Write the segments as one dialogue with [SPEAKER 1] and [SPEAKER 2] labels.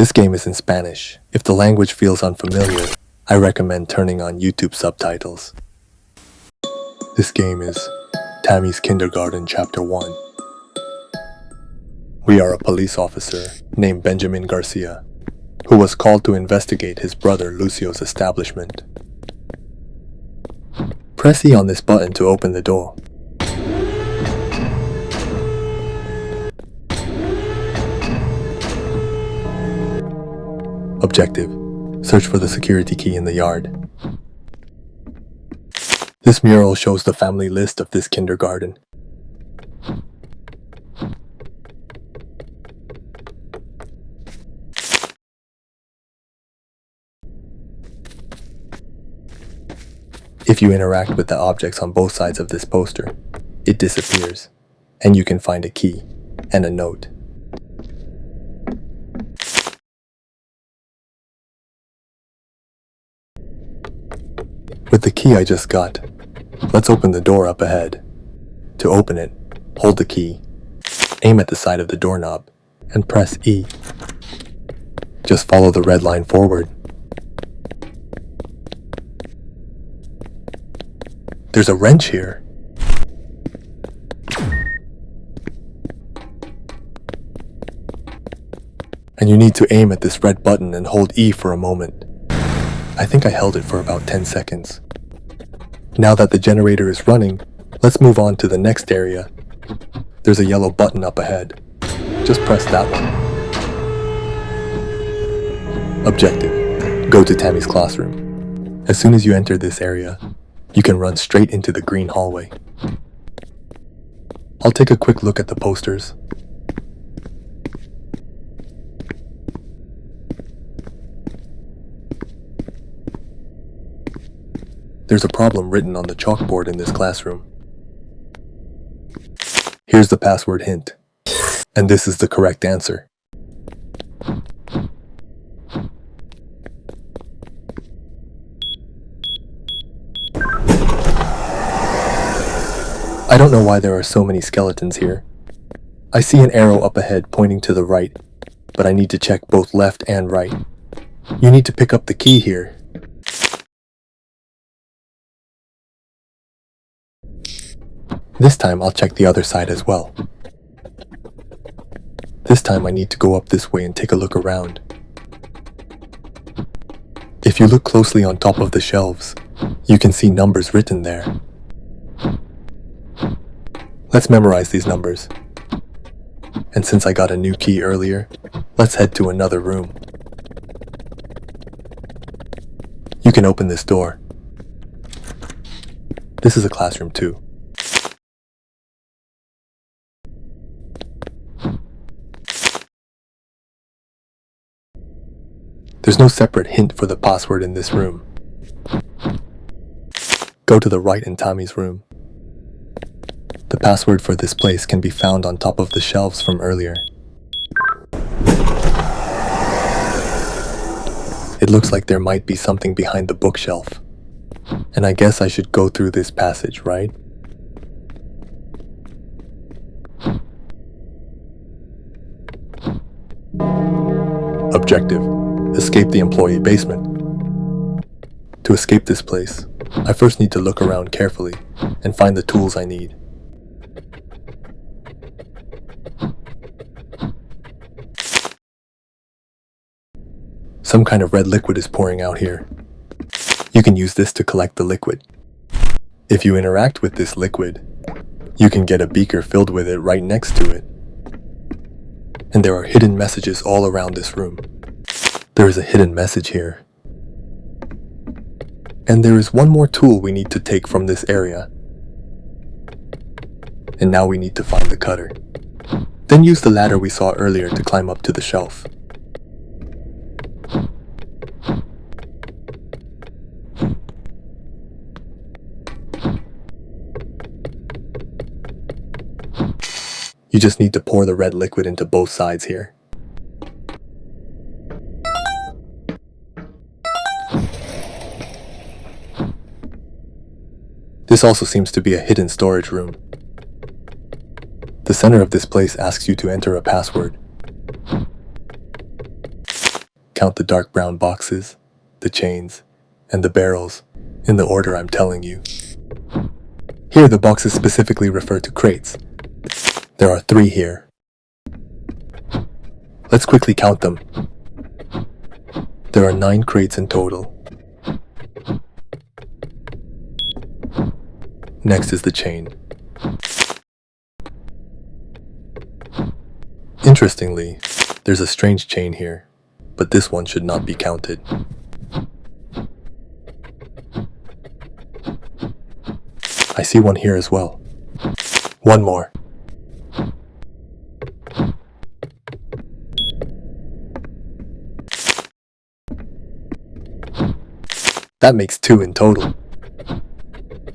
[SPEAKER 1] This game is in Spanish. If the language feels unfamiliar, I recommend turning on YouTube subtitles. This game is Tammy's Kindergarten Chapter 1. We are a police officer named Benjamin Garcia, who was called to investigate his brother Lucio's establishment. Press E on this button to open the door. Objective: search for the security key in the yard. This mural shows the family list of this kindergarten. If you interact with the objects on both sides of this poster, it disappears, and you can find a key and a note. With the key I just got, let's open the door up ahead. To open it, hold the key, aim at the side of the doorknob, and press E. Just follow the red line forward. There's a wrench here. And you need to aim at this red button and hold E for a moment. I think I held it for about 10 seconds. Now that the generator is running, let's move on to the next area. There's a yellow button up ahead. Just press that one. Objective: go to Tammy's classroom. As soon as you enter this area, you can run straight into the green hallway. I'll take a quick look at the posters. There's a problem written on the chalkboard in this classroom. Here's the password hint, and this is the correct answer. I don't know why there are so many skeletons here. I see an arrow up ahead pointing to the right, but I need to check both left and right. You need to pick up the key here. This time I'll check the other side as well. This time I need to go up this way and take a look around. If you look closely on top of the shelves, you can see numbers written there. Let's memorize these numbers. And since I got a new key earlier, let's head to another room. You can open this door. This is a classroom too. There's no separate hint for the password in this room. Go to the right in Tammy's room. The password for this place can be found on top of the shelves from earlier. It looks like there might be something behind the bookshelf. And I guess I should go through this passage, right? Objective: escape the employee basement. To escape this place, I first need to look around carefully and find the tools I need. Some kind of red liquid is pouring out here. You can use this to collect the liquid. If you interact with this liquid, you can get a beaker filled with it right next to it. And there are hidden messages all around this room. There is a hidden message here. And there is one more tool we need to take from this area. And now we need to find the cutter. Then use the ladder we saw earlier to climb up to the shelf. You just need to pour the red liquid into both sides here. This also seems to be a hidden storage room. The center of this place asks you to enter a password. count the dark brown boxes, the chains, and the barrels in the order I'm telling you. Here the boxes specifically refer to crates. There are 3 here. Let's quickly count them. There are 9 crates in total. Next is the chain. Interestingly, there's a strange chain here, but this one should not be counted. I see one here as well. One more. That makes 2 in total.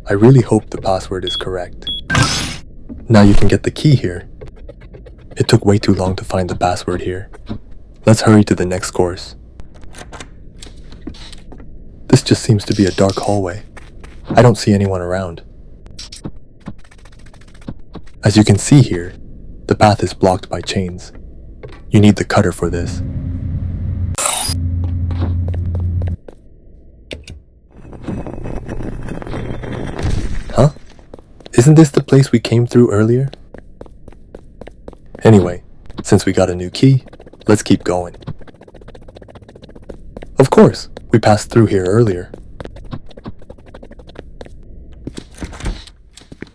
[SPEAKER 1] I really hope the password is correct. Now you can get the key here. It took way too long to find the password here. Let's hurry to the next course. This just seems to be a dark hallway. I don't see anyone around. As you can see here, the path is blocked by chains. You need the cutter for this. Huh? Isn't this the place we came through earlier? Anyway, since we got a new key, let's keep going. Of course, we passed through here earlier.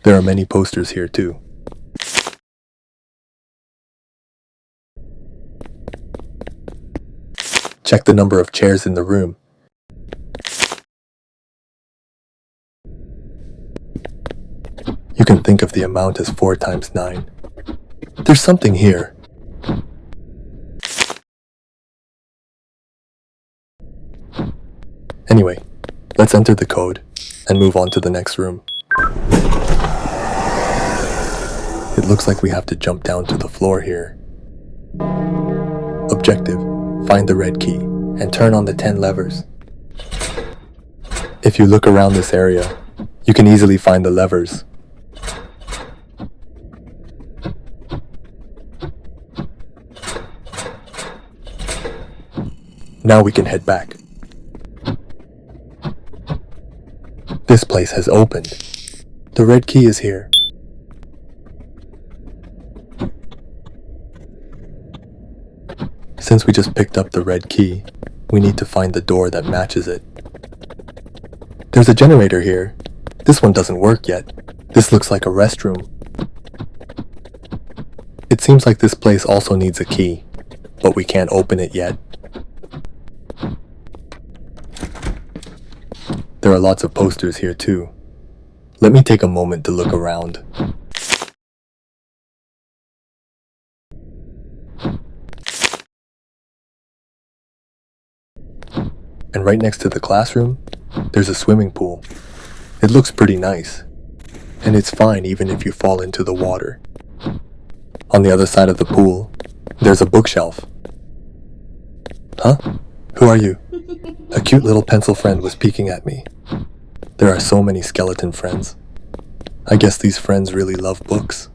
[SPEAKER 1] There are many posters here too. Check the number of chairs in the room. You can think of the amount as 4 times 9. There's something here. Anyway, let's enter the code and move on to the next room. It looks like we have to jump down to the floor here. Objective: find the red key and turn on the 10 levers. If you look around this area, you can easily find the levers. Now we can head back. This place has opened. The red key is here. Since we just picked up the red key, we need to find the door that matches it. There's a generator here. This one doesn't work yet. This looks like a restroom. It seems like this place also needs a key, but we can't open it yet. There are lots of posters here too. Let me take a moment to look around. And right next to the classroom, there's a swimming pool. It looks pretty nice, and it's fine even if you fall into the water. On the other side of the pool, there's a bookshelf. Huh? Who are you? A cute little pencil friend was peeking at me. There are so many skeleton friends. I guess these friends really love books.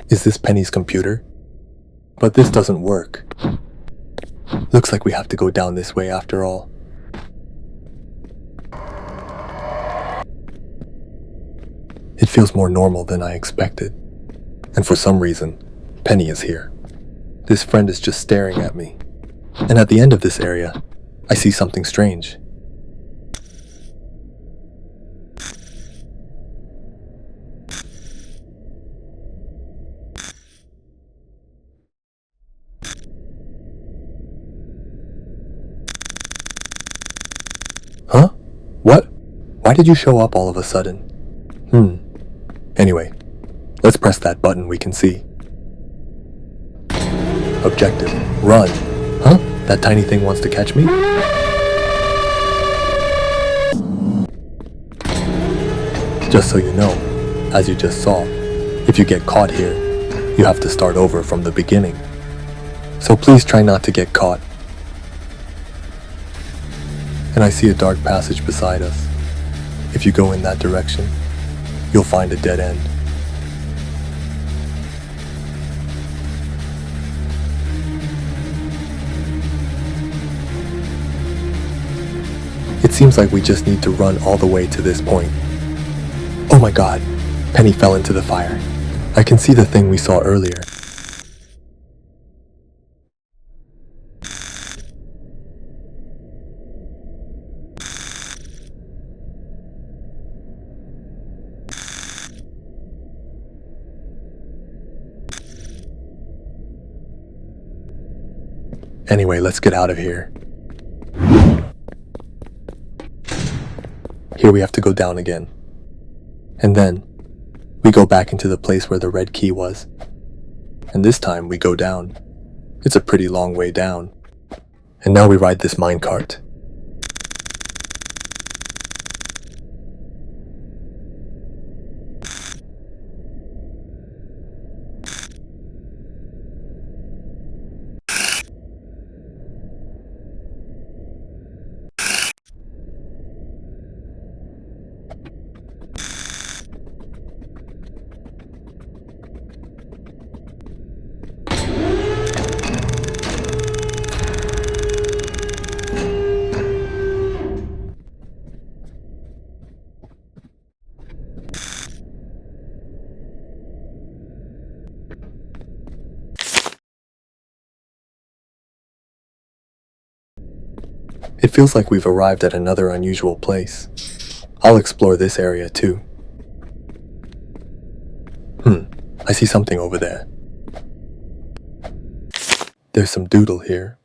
[SPEAKER 1] Is this Penny's computer? But this doesn't work. Looks like we have to go down this way after all. It feels more normal than I expected. And for some reason, Penny is here. This friend is just staring at me. And at the end of this area, I see something strange. Huh? What? Why did you show up all of a sudden? Anyway, let's press that button we can see. Objective: run. Huh? That tiny thing wants to catch me? Just so you know, as you just saw, if you get caught here, you have to start over from the beginning. So please try not to get caught. And I see a dark passage beside us. If you go in that direction, you'll find a dead end. It seems like we just need to run all the way to this point. Oh my god, Penny fell into the fire. I can see the thing we saw earlier. Anyway, let's get out of here. Here we have to go down again. And then, we go back into the place where the red key was. And this time we go down. It's a pretty long way down. And now we ride this minecart. It feels like we've arrived at another unusual place. I'll explore this area too. I see something over there. There's some doodle here.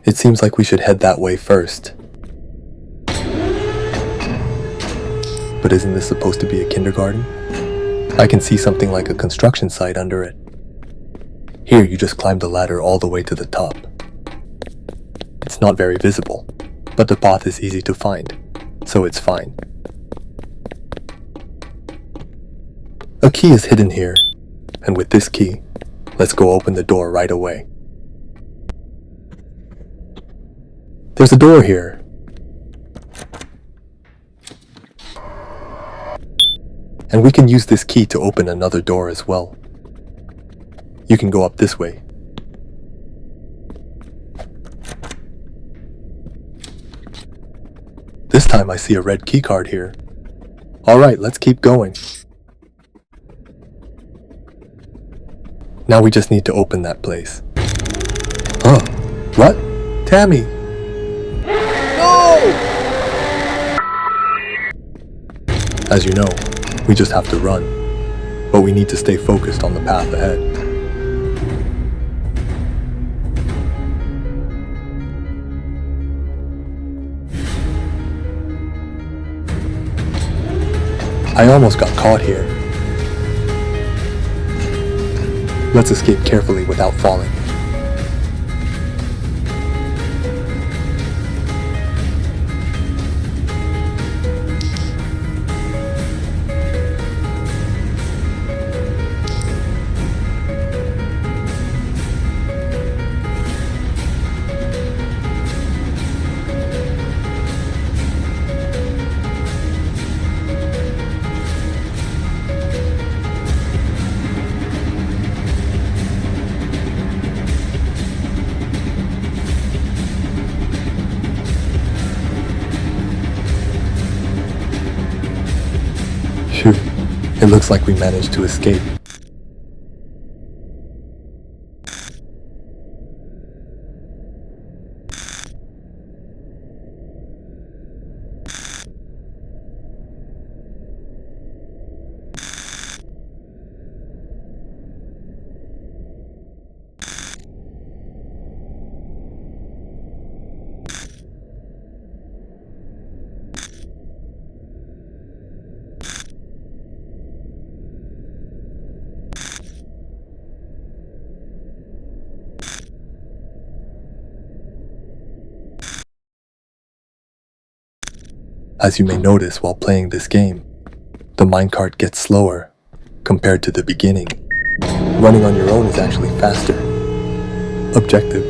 [SPEAKER 1] It seems like we should head that way first. But isn't this supposed to be a kindergarten? I can see something like a construction site under it. Here you just climb the ladder all the way to the top. It's not very visible, but the path is easy to find, so it's fine. A key is hidden here, and with this key, let's go open the door right away. There's a door here. And we can use this key to open another door as well. You can go up this way. This time I see a red key card here. Alright, let's keep going. Now we just need to open that place. Huh? What? Tammy! No! As you know, we just have to run, but we need to stay focused on the path ahead. I almost got caught here. Let's escape carefully without falling. Phew, it looks like we managed to escape. As you may notice while playing this game, the minecart gets slower compared to the beginning. Running on your own is actually faster. Objective: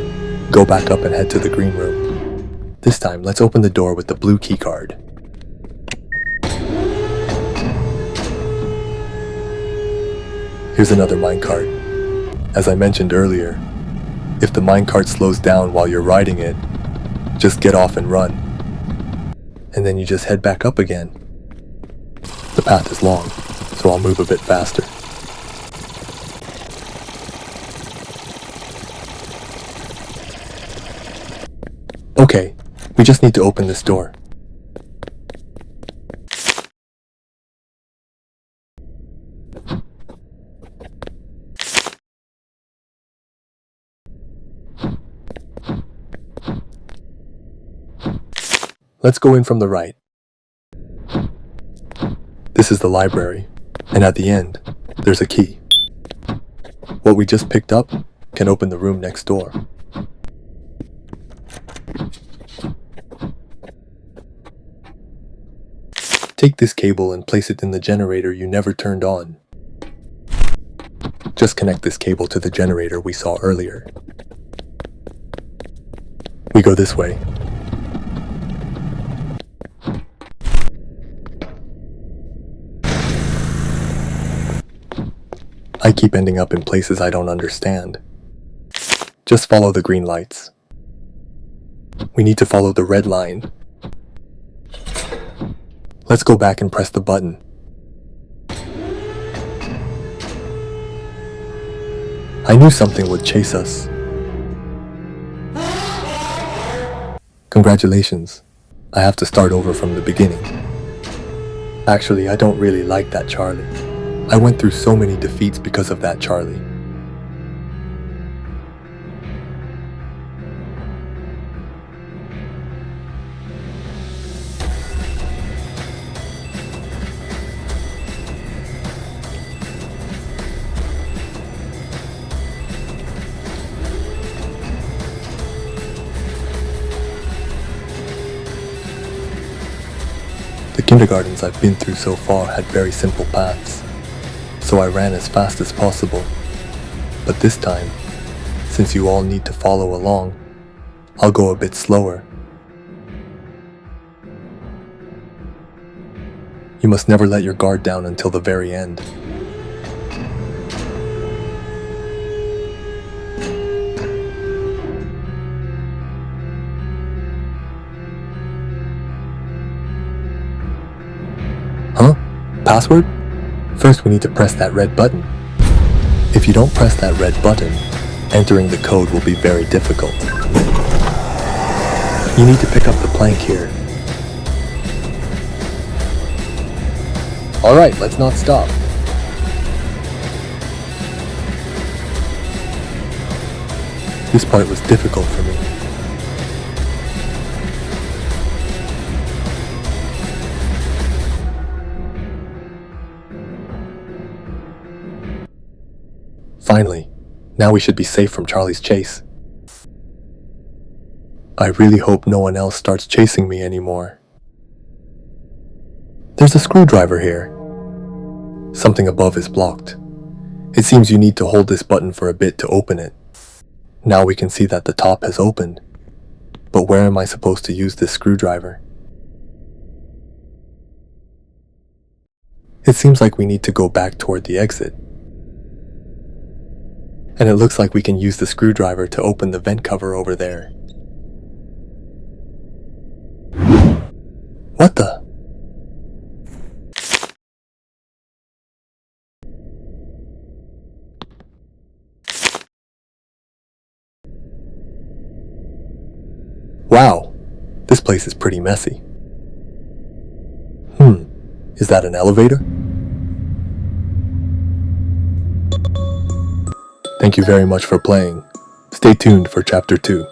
[SPEAKER 1] go back up and head to the green room. This time, let's open the door with the blue key card. Here's another minecart. As I mentioned earlier, if the minecart slows down while you're riding it, just get off and run. And then you just head back up again. The path is long, so I'll move a bit faster. Okay, we just need to open this door. Let's go in from the right. This is the library, and at the end, there's a key. What we just picked up can open the room next door. Take this cable and place it in the generator you never turned on. Just connect this cable to the generator we saw earlier. We go this way. I keep ending up in places I don't understand. Just follow the green lights. We need to follow the red line. Let's go back and press the button. I knew something would chase us. Congratulations. I have to start over from the beginning. Actually, I don't really like that Charlie. I went through so many defeats because of that Charlie. The kindergartens I've been through so far had very simple paths, so I ran as fast as possible. But this time, since you all need to follow along, I'll go a bit slower. You must never let your guard down until the very end. Huh? Password? First we need to press that red button. If you don't press that red button, entering the code will be very difficult. You need to pick up the plank here. Alright, let's not stop. This part was difficult for me. Finally, now we should be safe from Charlie's chase. I really hope no one else starts chasing me anymore. There's a screwdriver here. Something above is blocked. It seems you need to hold this button for a bit to open it. Now we can see that the top has opened. But where am I supposed to use this screwdriver? It seems like we need to go back toward the exit. And it looks like we can use the screwdriver to open the vent cover over there. What the? Wow, this place is pretty messy. Is that an elevator? Thank you very much for playing. Stay tuned for Chapter 2.